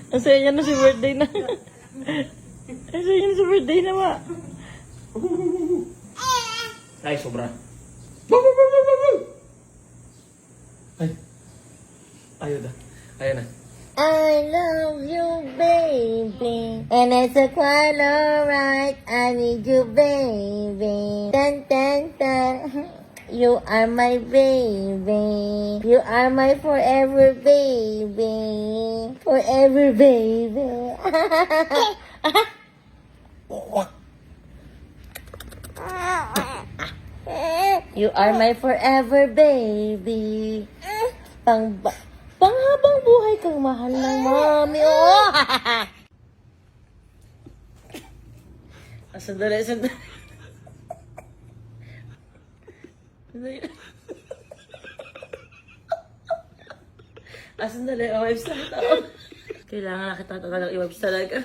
Ang saya niya na si birthday na. Ang saya niya na si birthday na, ma. Ay, sobra. Ay. Ayaw na. Ayaw na. I love you, baby. And it's a quite alright. I need you, baby. Dun, dun, dun. You are my baby. You are my forever baby. Forever baby. You are my forever baby. Panghabang buhay kang mahal ng mami. Oh! Sandali, sandali. Sandali. I-wipes na kita. Kailangan na kita talagang i-wipes talaga.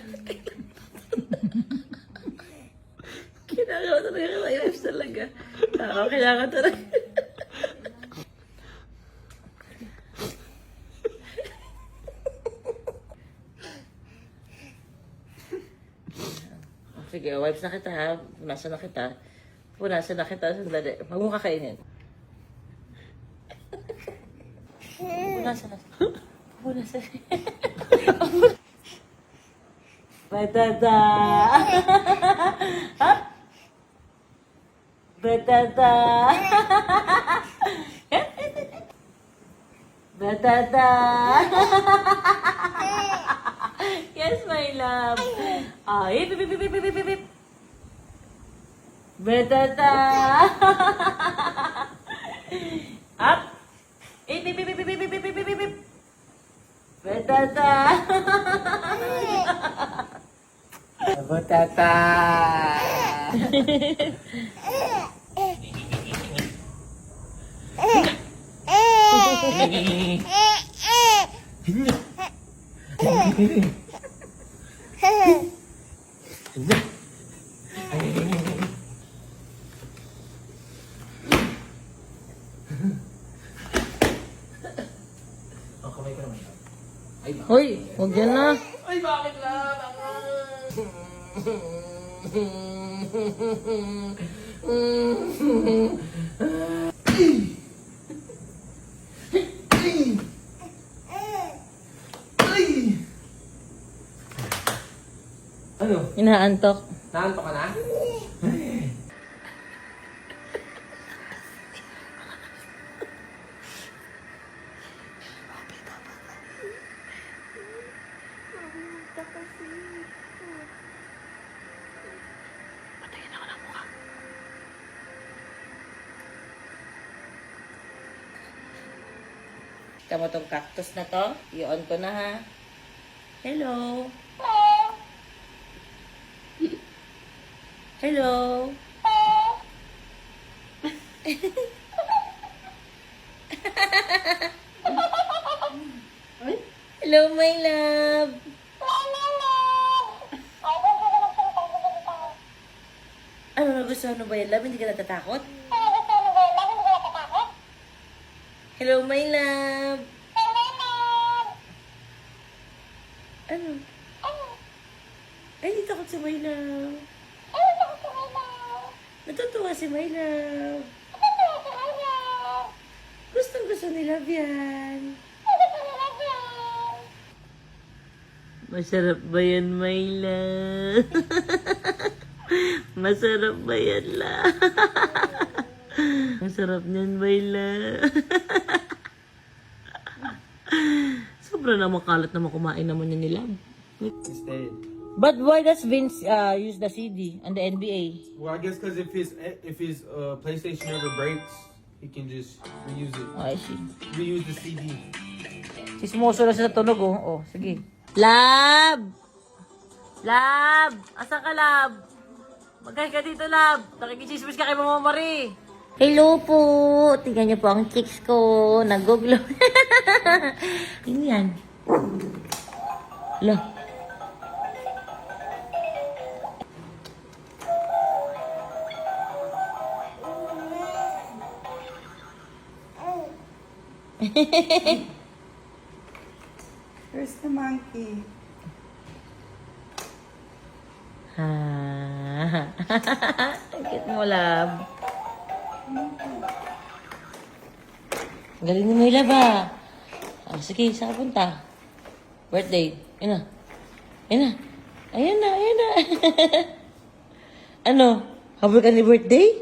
Kailangan talaga i-wipes talaga. Kailangan talaga. Sige, wipes na kita ha. Punasan na kita. Punasan na kita. Sandali. Huwag mo kakainin. Punasan na. Punasan. Batata. Ha? Batata. Batata. Yes, my love. Ay, bip, bip, bip, bip, bip, bip. Batata. Up. Eh, bip, bip, bip, bip, bip, bip, bip, bip. Batata. Batata. Oh, kamay ko naman. Ay, bakit? Hoy, huwag yan na. Ay, bakit lang? Ano? Inaantok. Naanto ka na? Tama tong cactus na to. I-on ko na ha. Hello. Hello. Hello, my love. Ano nagustuhan mo ba yan, love? Hindi ka natatakot? Hello, my love. Ano? Ay, hindi takot si my love. Natutuwa si my love. Gustong gusto ni love yan. Masarap ba yan, my love? Masarap ba yan, love? Masarap niyan, my love. Sobra na makalat na kumain naman yan ni love. He's dead. But why does Vince use the CD on the NBA? Well, I guess because if his PlayStation ever breaks, he can just reuse it. Oh, I see. Reuse the CD. Sismoso na sa tunog, oh. Oh, sige. Lab! Lab! Asan ka, Lab? Magkaya ka dito, Lab. Nakikichismis ka kay Mama Marie. Hello po! Tingnan niyo po ang chicks ko. Nag-guglo. Ano yan? Hala. Where's the monkey? Ah. Ang cute mo, love. Ang galing mo, love, ah. Ah, sige, saan ka punta? Birthday. Ayun na. Ayun na. Ayun na, ayun na. Ano? Habol ka ni birthday?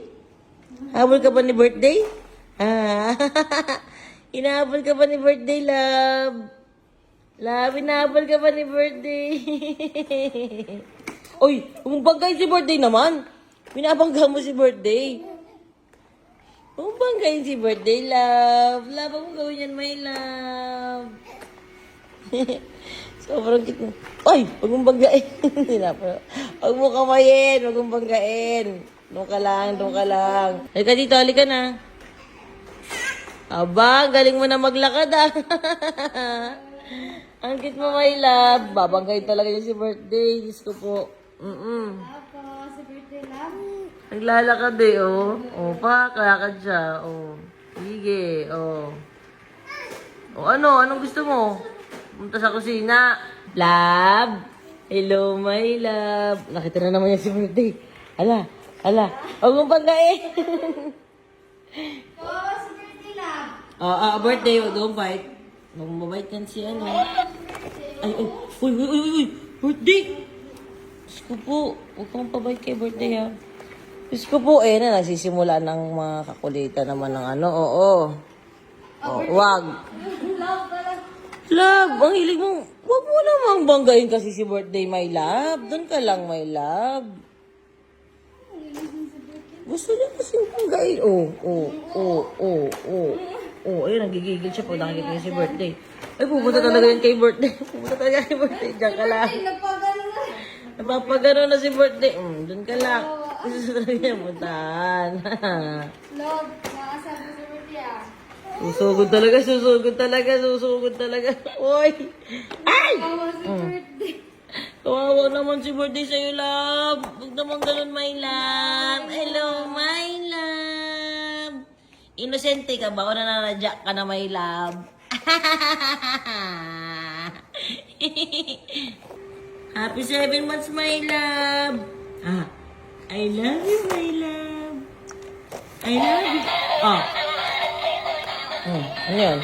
Habol ka ba ni birthday? Ah. Hinahabol ka ba ni birthday, love? Love, hinahabol ka ba ni birthday? Uy, umabanggay si birthday naman. Binabangga mo si birthday. Umabanggay si birthday, love. Love, ang gawin yan, my love. Sobrang cute mo. Ay, huwag mong banggain. Huwag mo kamayin. Huwag mong banggain. Doon ka lang, doon ka lang. Halika dito, halika na. Aba, galing mo na maglakad ah. Ang cute mo, my love. Babanggain talaga niya si birthday. Diyos ko po. Ako, sa birthday lang. Naglalakad eh, oh. Oh, pa, kalakad siya. Oh. Sige, oh. Oh, ano? Anong gusto mo? Punta sa kusina. Love! Hello, my love. Nakita na naman niya si birthday. Ala, ala. Huwag mong banggain. Oo, sa birthday lang. Birthday. Don't bite. Huwag mong mabait yan si ano. Ay, ay. Uy, uy, uy, uy. Birthday! Diyos ko po. Huwag kang pabait kay birthday, ha. Diyos ko po, na nagsisimula ng mga kakulitan naman ng ano. Oo. Oh, wag. Love pala. Love, ang hilig mong, wag mo namang banggain kasi si birthday, my love. Doon ka lang, my love. Gusto niya kasi banggain. Ayun, nagigigil siya pag nakikita niya si birthday. Ay, pupunta talaga yun kay birthday. Pupunta talaga kay birthday. Diyan ka lang. Ay, nagpagano na. Napapagano na si birthday. Doon ka lang. Gusto talaga niya puntahan. Love, nakasal ko sa birthday ah. Susugod talaga, susugod talaga, susugod talaga. Uy! Ay! Ako sa birthday. Kawawa naman si birthday sa'yo, love. Huwag naman ganun, my love. Hello, my love. Inosente ka ba o nananadya ka na, my love? Happy 7 months, my love. I love you, my love. I love you. Ano yun?